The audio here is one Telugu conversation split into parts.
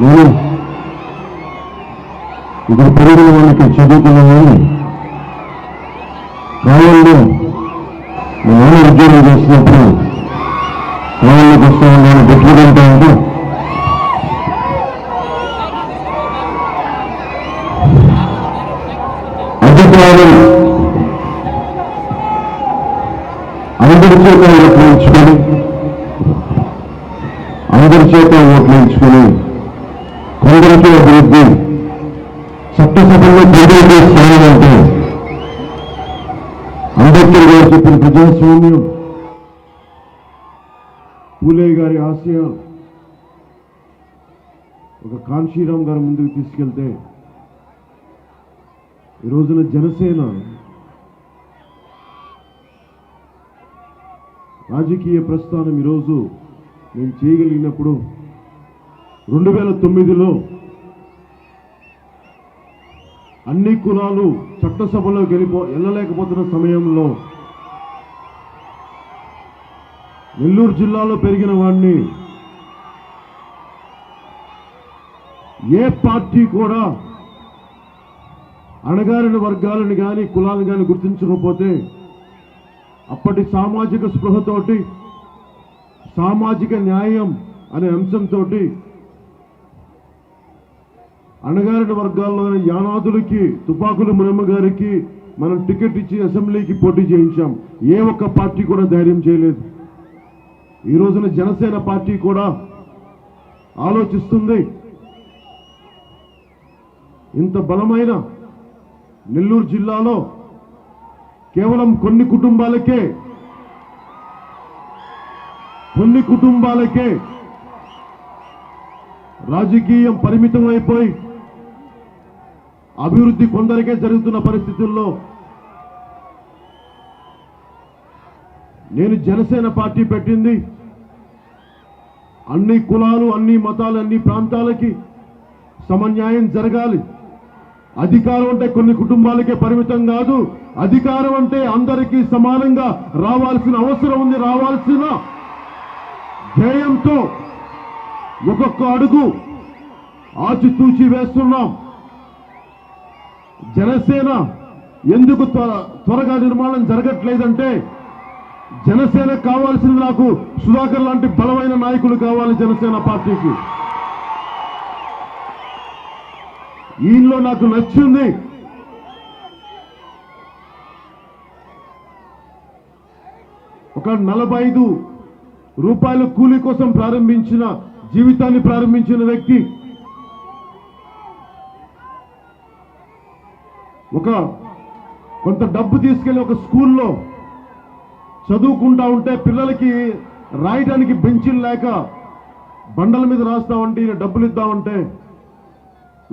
నేను ఇక్కడ పెరిగిన వాళ్ళకి చదువుకున్న వాళ్ళు కావాలో నేను ఉద్యోగం చేసినప్పుడు కావాలకు వస్తాను నేను పెట్టుకుంటా ఉంటే అధికారులు అందరి చేత ఓట్లు వేయించుకొని కొందరికి అభివృద్ధి చట్టసభల్లో ప్రజలకే స్థానం అంటే అంబేద్కర్ గారు చెప్పిన ప్రజాస్వామ్యం, పూలే గారి ఆశయాలు ఒక కాన్షీరామ్ గారి ముందుకు తీసుకెళ్తే ఈ రోజున జనసేన రాజకీయ ప్రస్థానం ఈరోజు నేను చేయగలిగినప్పుడు 2009లో అన్ని కులాలు చట్టసభలోకి వెళ్ళలేకపోతున్న సమయంలో నెల్లూరు జిల్లాలో పెరిగిన వాడిని ఏ పార్టీ కూడా అణగారిన వర్గాలను కానీ కులాలను కానీ గుర్తించకపోతే అప్పటి సామాజిక స్పృహతోటి సామాజిక న్యాయం అనే అంశంతో అణగారిన వర్గాల్లోని యానాదులకి తుపాకుల మునమ్మ గారికి మనం టికెట్ ఇచ్చి అసెంబ్లీకి పోటీ చేయించాం. ఏ ఒక్క పార్టీ కూడా ధైర్యం చేయలేదు. ఈ రోజున జనసేన పార్టీ కూడా ఆలోచిస్తుంది. ఇంత బలమైన నెల్లూరు జిల్లాలో కేవలం కొన్ని కుటుంబాలకే రాజకీయం పరిమితం అయిపోయి అభివృద్ధి కొందరికే జరుగుతున్న పరిస్థితుల్లో నేను జనసేన పార్టీ పెట్టింది అన్ని కులాలు, అన్ని మతాలు, అన్ని ప్రాంతాలకి సమన్యాయం జరగాలి. అధికారం అంటే కొన్ని కుటుంబాలకే పరిమితం కాదు. అధికారం అంటే అందరికీ సమానంగా రావాల్సిన అవసరం ఉంది. రావాల్సిన ధ్యేయంతో ఒక్కొక్క అడుగు ఆచితూచి వేస్తున్నాం. జనసేన ఎందుకు త్వరగా నిర్మాణం జరగట్లేదంటే జనసేన కావాల్సింది నాకు సుధాకర్ లాంటి బలమైన నాయకులు కావాలి. జనసేన పార్టీకి ఈయనలో నాకు నచ్చింది ఒక 45 రూపాయల కూలీ కోసం జీవితాన్ని ప్రారంభించిన వ్యక్తి, కొంత డబ్బు తీసుకెళ్లి ఒక స్కూల్లో చదువుకుంటా ఉంటే పిల్లలకి రాయడానికి బెంచీలు లేక బండల మీద రాస్తామంటే ఈయన డబ్బులు ఇద్దామంటే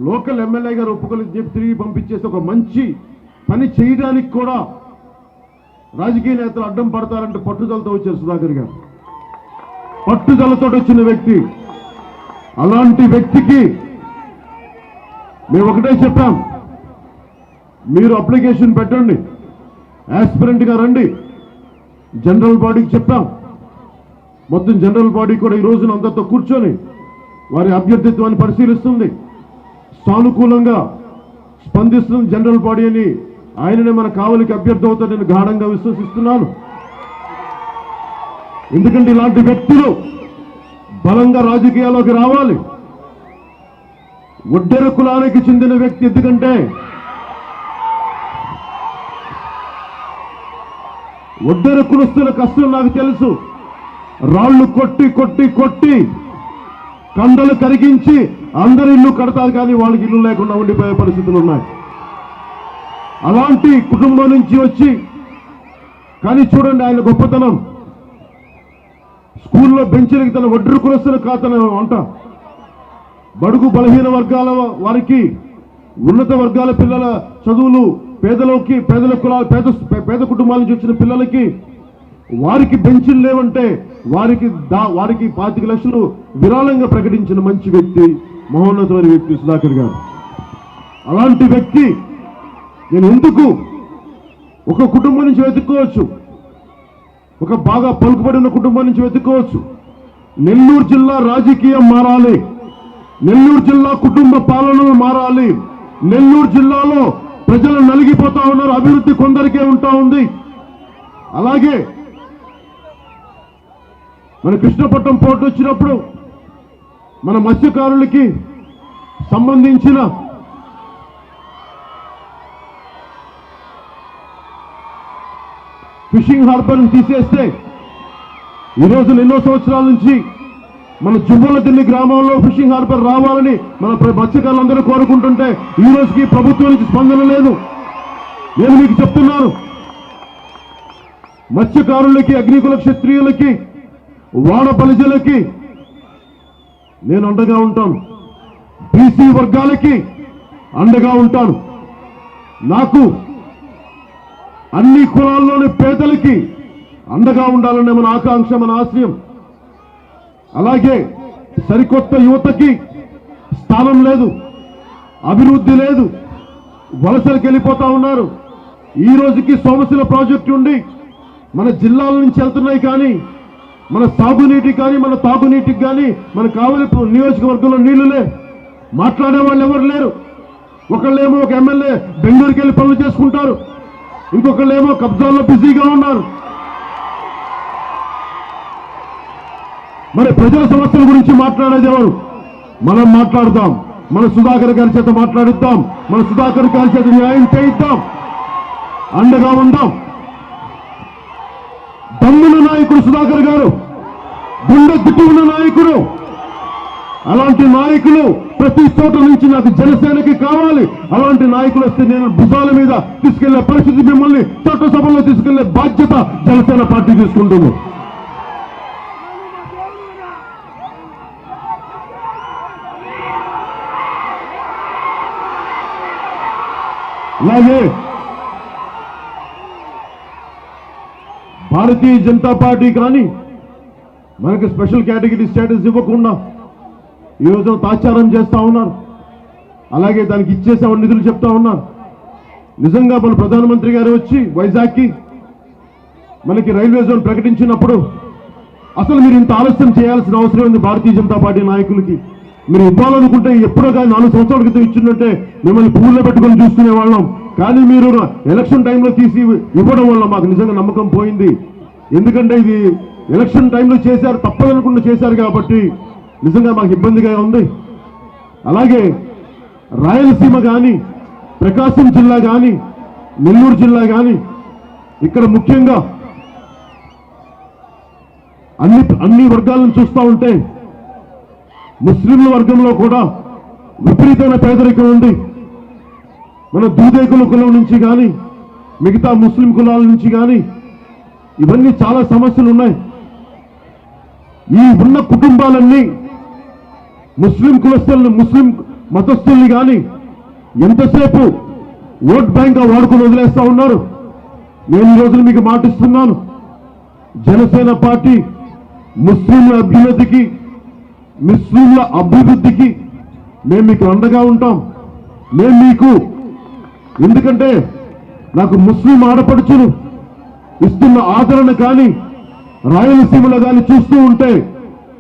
లోకల్ ఎమ్మెల్యే గారు ఒప్పుకొని చెప్పి తిరిగి పంపించేసి ఒక మంచి పని చేయడానికి కూడా రాజకీయ నేతలు అడ్డం పడతారంటే పట్టుదలతో వచ్చారు సుధాకర్ గారు. పట్టుదలతో వచ్చిన వ్యక్తి. అలాంటి వ్యక్తికి మేము ఒకటే చెప్పాం, మీరు అప్లికేషన్ పెట్టండి, యాస్పిరెంట్ గా రండి. జనరల్ బాడీకి చెప్పాం. మొత్తం జనరల్ బాడీ కూడా ఈ రోజున అందరితో కూర్చొని వారి అభ్యర్థిత్వాన్ని పరిశీలిస్తుంది, సానుకూలంగా స్పందిస్తుంది జనరల్ బాడీ అని. ఆయననే మన కావలికి అభ్యర్థి అవుతాడని గాఢంగా విశ్వసిస్తున్నాను. ఎందుకంటే ఇలాంటి వ్యక్తులు బలంగా రాజకీయాల్లోకి రావాలి. ఒడ్డెర కులానికి చెందిన వ్యక్తి, ఎందుకంటే ఒడ్డెర కులస్తుల కష్టం నాకు తెలుసు. రాళ్లు కొట్టి కొట్టి కొట్టి కండలు కరిగించి అందరి ఇల్లు కడతారు, కానీ వాళ్ళకి ఇల్లు లేకుండా ఉండిపోయే పరిస్థితులు ఉన్నాయి. అలాంటి కుటుంబం నుంచి వచ్చి, కానీ చూడండి ఆయన గొప్పతనం. స్కూల్లో బెంచీలకి తన ఒడ్డెర కులస్తుల ఖాతాను అంట. బడుగు బలహీన వర్గాల వారికి, ఉన్నత వర్గాల పిల్లల చదువులు, పేద కుటుంబాల నుంచి వచ్చిన పిల్లలకి వారికి బెంచీలు లేవంటే వారికి 25 లక్షలు విరాళంగా ప్రకటించిన మంచి వ్యక్తి, మహోన్నతమైన వ్యక్తి సుధాకర్ గారు. అలాంటి వ్యక్తి నేను ఎందుకు ఒక కుటుంబం నుంచి వెతుక్కోవచ్చు. ఒక బాగా పలుకుబడిన కుటుంబం నుంచి వెతుక్కోవచ్చు. నెల్లూరు జిల్లా రాజకీయం మారాలి, నెల్లూరు జిల్లా కుటుంబ పాలన మారాలి. నెల్లూరు జిల్లాలో ప్రజలు నలిగిపోతా ఉన్నారు, అభివృద్ధి కొందరికే ఉంటా ఉంది. అలాగే మన కృష్ణపట్నం పోర్టు వచ్చినప్పుడు మన మత్స్యకారులకి సంబంధించిన ఫిషింగ్ హార్బర్ తీసేస్తే ఈరోజు ఎన్నో సంవత్సరాల నుంచి మన జువ్వలదిల్లి గ్రామంలో ఫిషింగ్ హార్బర్ రావాలని మన మత్స్యకారులందరూ కోరుకుంటుంటే ఈ రోజుకి ప్రభుత్వం నుంచి స్పందన లేదు. నేను మీకు చెప్తున్నాను, మత్స్యకారులకి, అగ్నికుల క్షత్రియులకి, వాడ ప్రజలకి నేను అండగా ఉంటాను, బీసీ వర్గాలకి అండగా ఉంటాను. నాకు అన్ని కులాల్లోని పేదలకి అండగా ఉండాలనే మన ఆకాంక్ష, మన ఆశయం. అలాగే సరికొత్త యువతకి స్థానం లేదు, అభివృద్ధి లేదు, వలసలకు వెళ్ళిపోతా ఉన్నారు. ఈ రోజుకి సోమశిల ప్రాజెక్టు ఉండి మన జిల్లాల నుంచి వెళ్తున్నాయి, కానీ మన సాగునీటికి కానీ మన తాగునీటికి కానీ మన కావలి నియోజకవర్గంలో నీళ్లులే. మాట్లాడే వాళ్ళు ఎవరు లేరు. ఒకళ్ళేమో ఒక ఎమ్మెల్యే బెంగళూరుకి వెళ్ళి పనులు చేసుకుంటారు, ఇంకొకళ్ళేమో కబ్జాల్లో బిజీగా ఉన్నారు. మరి ప్రజల సమస్యల గురించి మాట్లాడేది ఎవరు? మనం మాట్లాడదాం, మన సుధాకర్ గారి చేత మాట్లాడిద్దాం, మన సుధాకర్ గారి చేత న్యాయం చేయిద్దాం, అండగా ఉందాం. దమ్ముల నాయకుడు సుధాకర్ గారు, గుండె దిట్టు ఉన్న నాయకుడు. అలాంటి నాయకులు ప్రతి చోట నుంచి నాకు జనసేనకి కావాలి. అలాంటి నాయకులు వస్తే నేను భుజాల మీద తీసుకెళ్లే పరిస్థితి, మిమ్మల్ని చట్టసభలో తీసుకెళ్లే బాధ్యత జనసేన పార్టీ తీసుకుంటుంది. అలాగే భారతీయ జనతా పార్టీ కానీ మనకి స్పెషల్ కేటగిరీ స్టేటస్ ఇవ్వకుండా ఈ రోజు తాచారం చేస్తా ఉన్నారు. అలాగే దానికి ఇచ్చేసామని నిధులు చెప్తా ఉన్నారు. నిజంగా మన ప్రధానమంత్రి గారు వచ్చి వైజాగ్కి మనకి రైల్వే జోన్ ప్రకటించినప్పుడు అసలు మీరు ఇంత ఆలస్యం చేయాల్సిన అవసరం ఉంది. భారతీయ జనతా పార్టీ నాయకులకి మీరు ఇవ్వాలనుకుంటే ఎప్పుడో కానీ 4 సంవత్సరాల క్రితం ఇచ్చిందంటే మిమ్మల్ని పువ్వుల్లో పెట్టుకొని చూసుకునే వాళ్ళం. కానీ మీరు ఎలక్షన్ టైంలో తీసి ఇవ్వడం వల్ల మాకు నిజంగా నమ్మకం పోయింది. ఎందుకంటే ఇది ఎలక్షన్ టైంలో చేశారు, తప్పదనుకుంటూ చేశారు కాబట్టి నిజంగా మాకు ఇబ్బందిగా ఉంది. అలాగే రాయలసీమ కానీ, ప్రకాశం జిల్లా కానీ, నెల్లూరు జిల్లా కానీ, ఇక్కడ ముఖ్యంగా అన్ని వర్గాలను చూస్తూ ఉంటే ముస్లింల వర్గంలో కూడా విపరీతమైన పేదరికం ఉంది. మన దూదేకుల కులం నుంచి కానీ, మిగతా ముస్లిం కులాల నుంచి కానీ ఇవన్నీ చాలా సమస్యలు ఉన్నాయి. ఈ ఉన్న కుటుంబాలన్నీ ముస్లిం కులస్తుల్ని, ముస్లిం మతస్థుల్ని కానీ ఎంతసేపు ఓట్ బ్యాంక్ వాడుకొని వదిలేస్తా ఉన్నారు. నేను ఈ రోజున మీకు మాటిస్తున్నాను, జనసేన పార్టీ ముస్లింల అభ్యున్నతికి, ముస్లింల అభివృద్ధికి మేము మీకు అండగా ఉంటాం. మేము మీకు, ఎందుకంటే నాకు ముస్లిం ఆడపడుచులు ఇస్తున్న ఆదరణ కానీ, రాయలసీమలో కానీ చూస్తూ ఉంటే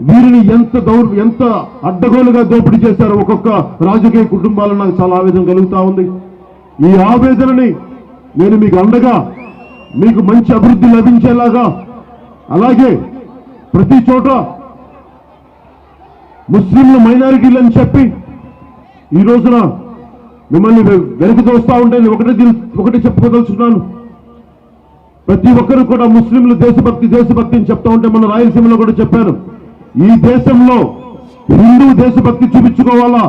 వీరిని ఎంత అడ్డగోలుగా దోపిడీ చేశారో ఒక్కొక్క రాజకీయ కుటుంబాలను నాకు చాలా ఆవేదన కలుగుతా ఉంది. ఈ ఆవేదనని నేను మీకు అండగా, మీకు మంచి అభివృద్ధి లభించేలాగా, అలాగే ప్రతి చోట ముస్లింల మైనారిటీలు అని చెప్పి ఈ రోజున మిమ్మల్ని వెనక్కి తోస్తా ఉంటే నేను ఒకటి చెప్పుకోదలుచుకున్నాను. ప్రతి ఒక్కరు కూడా ముస్లింలు దేశభక్తి అని చెప్తా ఉంటే మన రాయలసీమలో కూడా చెప్పాను. ఈ దేశంలో హిందూ దేశభక్తి చూపించుకోవాలా,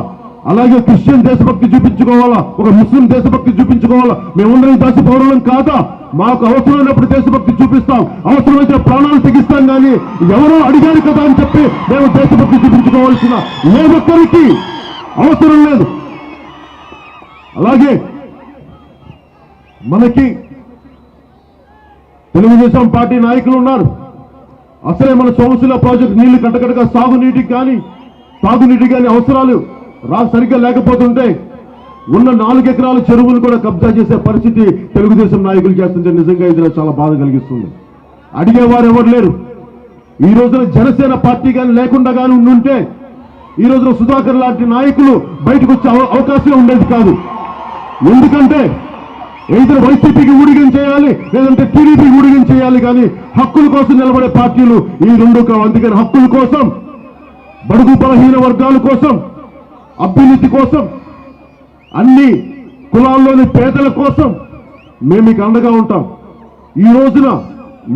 అలాగే క్రిస్టియన్ దేశభక్తి చూపించుకోవాలా, ఒక ముస్లిం దేశభక్తి చూపించుకోవాలా. మేముందరం దేశ పౌరులం కాదా? మాకు అవసరమైనప్పుడు దేశభక్తి చూపిస్తాం, అవసరమైతే ప్రాణాలు తెగిస్తాం. కానీ ఎవరో అడిగారు కదా అని చెప్పి మేము దేశభక్తి చూపించుకోవాల్సిన ఏ ఒక్కరికి అవసరం లేదు. అలాగే మనకి తెలుగుదేశం పార్టీ నాయకులు ఉన్నారు. అసలే మన సోమశిల ప్రాజెక్టు నీళ్లు కట్టకట్టగా సాగునీటికి కానీ తాగునీటికి కానీ అవసరాలు సరిగ్గా లేకపోతుంటే ఉన్న 4 ఎకరాల చెరువులు కూడా కబ్జా చేసే పరిస్థితి తెలుగుదేశం నాయకులు చేస్తుంటే నిజంగా ఇది చాలా బాధ కలిగిస్తుంది. అడిగేవారు ఎవరు లేరు. ఈ రోజున జనసేన పార్టీ కానీ లేకుండా కానీ ఉండుంటే ఈ రోజున సుధాకర్ లాంటి నాయకులు బయటకు వచ్చే అవకాశం ఉండేది కాదు. ఎందుకంటే ఇద్దరు వైసీపీకి ఊడిగం చేయాలి, లేదంటే టీడీపీకి ఊడిగం చేయాలి, కానీ హక్కుల కోసం నిలబడే పార్టీలు ఈ రెండు కావు. అందుకని హక్కుల కోసం, బడుగు బలహీన వర్గాల కోసం, అభ్యున్నతి కోసం, అన్ని కులాల్లోని పేదల కోసం మేము మీకు అండగా ఉంటాం. ఈ రోజున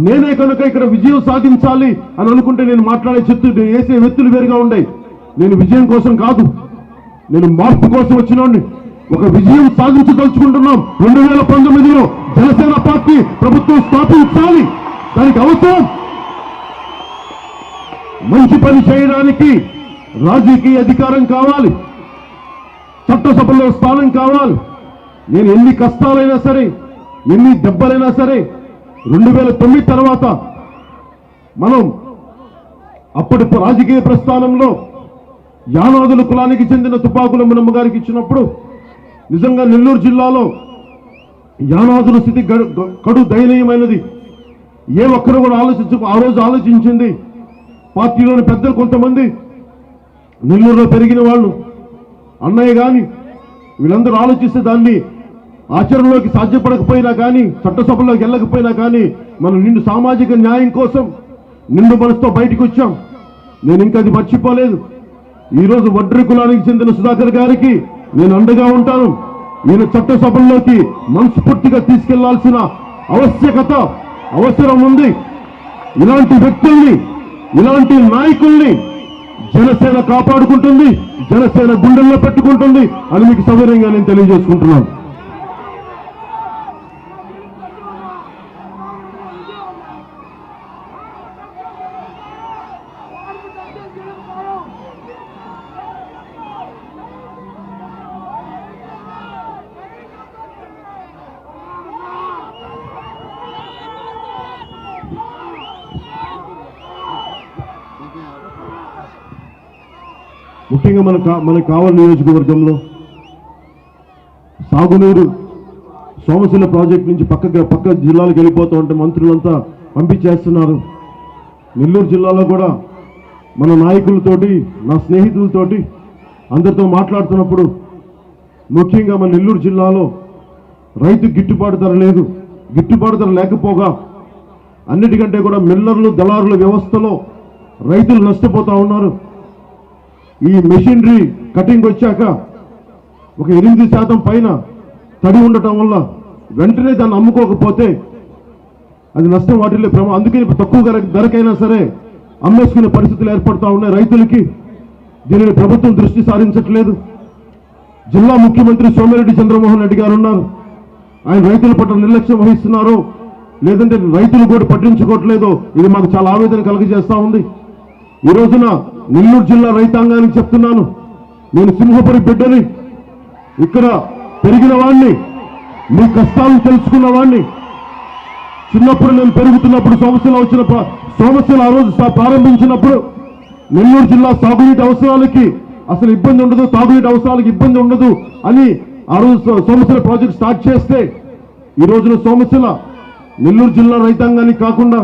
నేనే కనుక ఇక్కడ విజయం సాధించాలి అని అనుకుంటే నేను మాట్లాడే నేను వేసే వ్యక్తులు వేరుగా ఉండే. నేను విజయం కోసం కాదు, నేను మార్పు కోసం వచ్చినోడిని. ఒక విజయం సాధించదలుచుకుంటున్నాం. 2019లో జనసేన పార్టీ ప్రభుత్వం స్థాపించాలి. దానికి అవసరం మంచి పని చేయడానికి రాజకీయ అధికారం కావాలి, చట్టసభలో స్థానం కావాలి. నేను ఎన్ని కష్టాలైనా సరే, ఎన్ని దెబ్బలైనా సరే 2009 తర్వాత మనం అప్పటి రాజకీయ ప్రస్థానంలో యానాదుల కులానికి చెందిన తుపాకుల మునమ్మ గారికి ఇచ్చినప్పుడు నిజంగా నెల్లూరు జిల్లాలో యానాదుల స్థితి కడు దయనీయమైనది. ఏ ఒక్కరు కూడా ఆ రోజు ఆలోచించింది పార్టీలోని పెద్దలు కొంతమంది, నెల్లూరులో పెరిగిన వాళ్ళు, అన్నయ్య కానీ వీళ్ళందరూ ఆలోచిస్తే దాన్ని ఆచరణలోకి సాధ్యపడకపోయినా కానీ, చట్టసభలోకి వెళ్ళకపోయినా కానీ మనం నిండు సామాజిక న్యాయం కోసం నిండు మనసుతో బయటకు వచ్చాం. నేను ఇంకా అది మర్చిపోలేదు. ఈరోజు వడ్రీ కులానికి చెందిన సుధాకర్ గారికి నేను అండగా ఉంటాను. ఈయన చట్టసభల్లోకి మనస్ఫూర్తిగా తీసుకెళ్లాల్సిన అవసరం ఉంది. ఇలాంటి వ్యక్తుల్ని, ఇలాంటి నాయకుల్ని జనసేన కాపాడుకుంటుంది, జనసేన గుండెల్లో పెట్టుకుంటుంది అని మీకు సవినయంగా నేను తెలియజేసుకుంటున్నాను. ముఖ్యంగా మన కావలి నియోజకవర్గంలో సాగునీరు సోమశిల ప్రాజెక్టు నుంచి పక్క జిల్లాలకు వెళ్ళిపోతూ ఉంటే మంత్రులంతా పంపించేస్తున్నారు. నెల్లూరు జిల్లాలో కూడా మన నాయకులతోటి, నా స్నేహితులతోటి అందరితో మాట్లాడుతున్నప్పుడు ముఖ్యంగా మన నెల్లూరు జిల్లాలో రైతు గిట్టుబాటు ధర లేదు. గిట్టుబాటు ధర లేకపోగా అన్నిటికంటే కూడా మిల్లర్లు, దళారుల వ్యవస్థలో రైతులు నష్టపోతూ ఉన్నారు. ఈ మెషినరీ కటింగ్ వచ్చాక ఒక 8% పైన తడి ఉండటం వల్ల వెంటనే దాన్ని అమ్ముకోకపోతే అది నష్టం వాటిల్లే ప్రమాదం. అందుకని తక్కువ ధరకైనా సరే అమ్మేసుకునే పరిస్థితులు ఏర్పడుతూ ఉన్నాయి రైతులకి. దీనిని ప్రభుత్వం దృష్టి సారించట్లేదు. జిల్లా ముఖ్యమంత్రి సోమిరెడ్డి చంద్రమోహన్ రెడ్డి గారు ఉన్నారు. ఆయన రైతుల పట్ల నిర్లక్ష్యం వహిస్తున్నారో, లేదంటే రైతులు కూడా పట్టించుకోవట్లేదో ఇది మాకు చాలా ఆవేదన కలుగజేస్తా ఉంది. ఈ రోజున నెల్లూరు జిల్లా రైతాంగానికి చెప్తున్నాను, నేను సింహపురి బిడ్డని, ఇక్కడ పెరిగిన వాడిని, మీ కష్టాలను తెలుసుకున్న వాడిని. చిన్నప్పుడు నేను పెరుగుతున్నప్పుడు సోమశిల ఆ రోజు ప్రారంభించినప్పుడు నెల్లూరు జిల్లా సాగునీటి అవసరాలకి అసలు ఇబ్బంది ఉండదు, తాగునీటి అవసరాలకు ఇబ్బంది ఉండదు అని ఆ రోజు సోమశిల ప్రాజెక్ట్ స్టార్ట్ చేస్తే ఈ రోజున సోమశిల నెల్లూరు జిల్లా రైతాంగానికి కాకుండా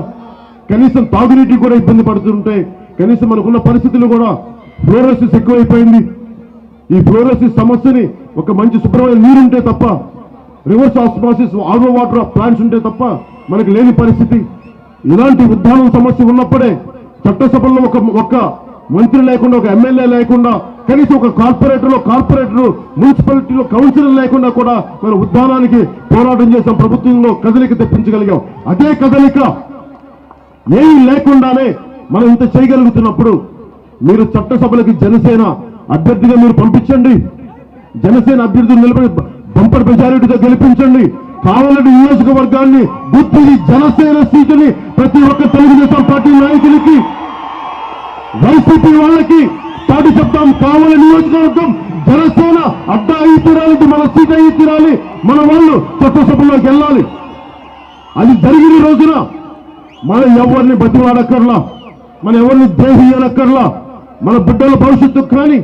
కనీసం తాగునీటికి కూడా ఇబ్బంది పడుతుంటే, కనీసం మనకున్న పరిస్థితులు కూడా ఫ్లోరోసిస్ ఎక్కువైపోయింది. ఈ ఫ్లోరోసిస్ సమస్యని ఒక మంచి శుభ్రమైన నీరుంటే తప్ప, reverse osmosis RO water plants ఉంటే తప్ప మనకు లేని పరిస్థితి. ఇలాంటి ఉద్దానం సమస్య ఉన్నప్పుడే చట్టసభల్లో ఒక మంత్రి లేకుండా, ఒక ఎమ్మెల్యే లేకుండా, కనీసం ఒక కార్పొరేటర్ మున్సిపాలిటీలో కౌన్సిలర్ లేకుండా కూడా మన ఉద్దానానికి పోరాటం చేసాం, ప్రభుత్వంలో కదలిక తెప్పించగలిగాం. అదే కదలిక ఏమీ లేకుండానే మనం ఇంత చేయగలుగుతున్నప్పుడు మీరు చట్టసభలకి జనసేన అభ్యర్థిగా మీరు పంపించండి. జనసేన అభ్యర్థులు నిలబడి బంపర్ మెజారిటీతో గెలిపించండి. కావలి నియోజకవర్గాన్ని గుర్తించి జనసేన సీటుని ప్రతి ఒక్క తెలుగుదేశం పార్టీ నాయకులకి, వైసీపీ వాళ్ళకి పాటు చెప్తాం. కావలి నియోజకవర్గం జనసేన అడ్డా అయి తీరాలి, మన సీట్ అయి తీరాలి, మన వాళ్ళు చట్టసభలోకి వెళ్ళాలి. అది జరిగిన రోజున మనం ఎవరిని బతివాడక్కర్లా, మన ఎవరిని దేహి అనక్కర్లా. మన బిడ్డల భవిష్యత్తు కానీ,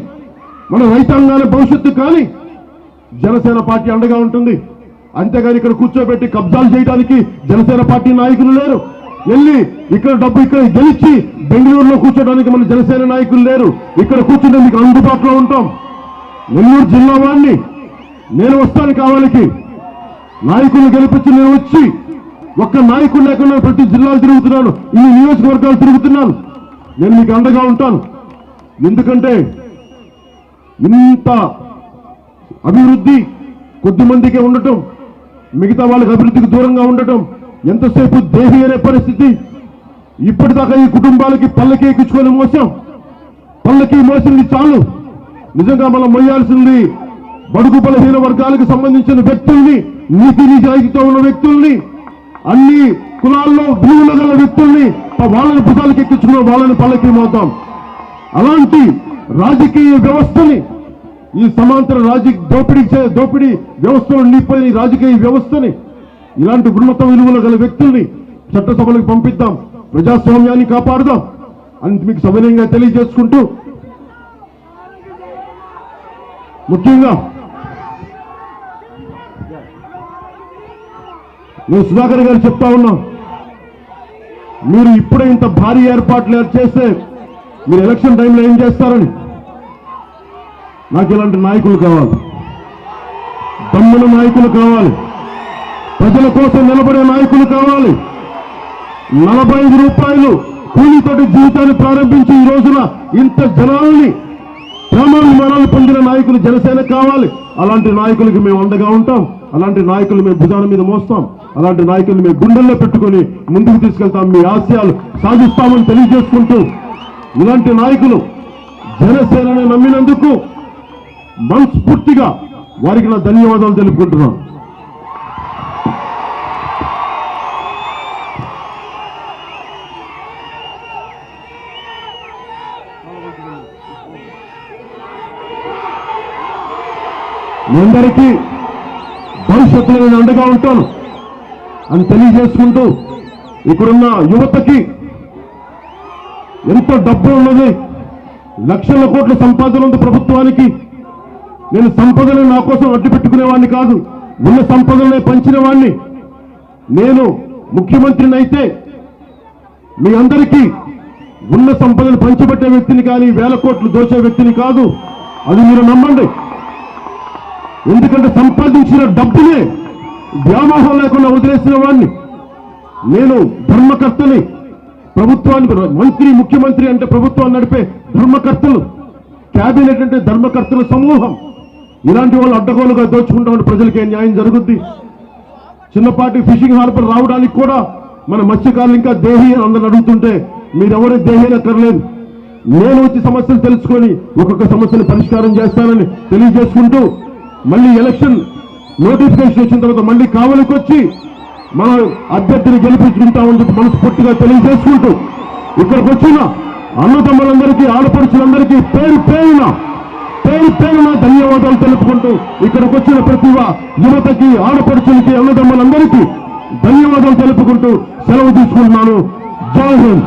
మన రైతాంగాల భవిష్యత్తు కానీ జనసేన పార్టీ అండగా ఉంటుంది. అంతేగాని ఇక్కడ కూర్చోబెట్టి కబ్జాలు చేయడానికి జనసేన పార్టీ నాయకులు లేరు. వెళ్ళి ఇక్కడ డబ్బు ఇక్కడ గెలిచి బెంగళూరులో కూర్చోడానికి మన జనసేన నాయకులు లేరు. ఇక్కడ కూర్చుంటే మీకు అందుబాటులో ఉంటాం. నెల్లూరు జిల్లా వాడిని నేను వస్తాను కావాలికి. నాయకులను గెలిపించి నేను వచ్చి ఒక్క నాయకుడు లేకుండా ప్రతి జిల్లాలు తిరుగుతున్నాను, ఈ నియోజకవర్గాలు తిరుగుతున్నాను. నేను మీకు అండగా ఉంటాను. ఎందుకంటే ఇంత అభివృద్ధి కొద్ది మందికే ఉండటం, మిగతా వాళ్ళకి అభివృద్ధికి దూరంగా ఉండటం ఎంతసేపు దేహి అనే పరిస్థితి. ఇప్పటిదాకా ఈ కుటుంబాలకి పల్లకి ఎక్కించుకొని మోసాం. పల్లకి మోసింది చాలు. నిజంగా మనం మొయ్యాల్సింది బడుగు బలహీన వర్గాలకు సంబంధించిన వ్యక్తుల్ని, నీతి నిజాయితీతో ఉన్న వ్యక్తుల్ని, అన్ని కులాల్లో భూములు గల వ్యక్తుల్ని వాళ్ళని భుజాలకు ఎక్కించుకున్న వాళ్ళని పల్లకి మోద్దాం. అలాంటి రాజకీయ వ్యవస్థని, ఈ సమాంతర దోపిడీ వ్యవస్థలో నిండిపోయిన ఈ రాజకీయ వ్యవస్థని, ఇలాంటి ఉన్నత విలువలు గల వ్యక్తుల్ని చట్టసభలకు పంపిద్దాం, ప్రజాస్వామ్యాన్ని కాపాడుదాం అని మీకు సవినయంగా తెలియజేసుకుంటూ, ముఖ్యంగా నేను సుధాకర్ గారు చెప్తా ఉన్నా, మీరు ఇప్పుడే ఇంత భారీ ఏర్పాట్లు చేస్తే మీరు ఎలక్షన్ టైంలో ఏం చేస్తారని. నాకు ఇలాంటి నాయకులు కావాలి, దమ్మున నాయకులు కావాలి, ప్రజల కోసం నిలబడే నాయకులు కావాలి. 45 రూపాయలు కూలీతోటి జీవితాన్ని ప్రారంభించి ఈ రోజున ఇంత జనాల్ని ప్రేమాభిమానాలు పొందిన నాయకులు జనసేన కావాలి. అలాంటి నాయకులకి మేము అండగా ఉంటాం. అలాంటి నాయకులు మేము భుజాల మీద మోస్తాం. అలాంటి నాయకులు మేము గుండెల్లో పెట్టుకొని ముందుకు తీసుకెళ్తాం. మీ ఆశయాలు సాధిస్తామని తెలియజేసుకుంటూ, ఇలాంటి నాయకులు జనసేనని నమ్మినందుకు మనస్ఫూర్తిగా వారికి నా ధన్యవాదాలు తెలుపుకుంటున్నాను. మీ అందరికీ భవిష్యత్తులో నేను అండగా ఉంటాను అని తెలియజేసుకుంటూ, ఇక్కడున్న యువతకి ఎంతో డబ్బు ఉన్నది, లక్షల కోట్ల సంపాదన ఉంది ప్రభుత్వానికి. నేను సంపదను నా కోసం అడ్డు పెట్టుకునేవాడిని కాదు, ఉన్న సంపదనే పంచిన వాడిని. నేను ముఖ్యమంత్రిని అయితే మీ అందరికీ ఉన్న సంపదను పంచిపెట్టే వ్యక్తిని కానీ వేల కోట్లు దోచే వ్యక్తిని కాదు. అది మీరు నమ్మండి. ఎందుకంటే సంపాదించిన డబ్బునే వ్యామోహం లేకుండా వదిలేసిన వాడిని నేను. ధర్మకర్తని. ప్రభుత్వానికి మంత్రి, ముఖ్యమంత్రి అంటే ప్రభుత్వాన్ని నడిపే ధర్మకర్తలు, క్యాబినెట్ అంటే ధర్మకర్తల సమూహం. ఇలాంటి వాళ్ళు అడ్డగోలుగా దోచుకుంటామని ప్రజలకి న్యాయం జరుగుద్ది. చిన్నపాటి ఫిషింగ్ హార్బర్ రావడానికి కూడా మన మత్స్యకారులు ఇంకా దేహి అని అందరూ అడుగుతుంటే మీరెవరూ దేహీన కర్లేదు. నేను వచ్చి సమస్యలు తెలుసుకొని ఒక్కొక్క సమస్యను పరిష్కారం చేస్తానని తెలియజేసుకుంటూ, మళ్ళీ ఎలక్షన్ నోటిఫికేషన్ వచ్చిన తర్వాత మళ్ళీ కావలికి వచ్చి మన అభ్యర్థిని గెలిపించుకుంటామని చెప్పి మనస్ఫూర్తిగా తెలియజేసుకుంటూ, ఇక్కడికి వచ్చిన అన్నదమ్ములందరికీ, ఆడపడుచులందరికీ పేరు పేరున ధన్యవాదాలు తెలుపుకుంటూ, ఇక్కడికి వచ్చిన ప్రతి యువతకి, ఆడపడుచులకి, అన్నదమ్ములందరికీ ధన్యవాదాలు తెలుపుకుంటూ సెలవు తీసుకుంటున్నాను. జై హింద్.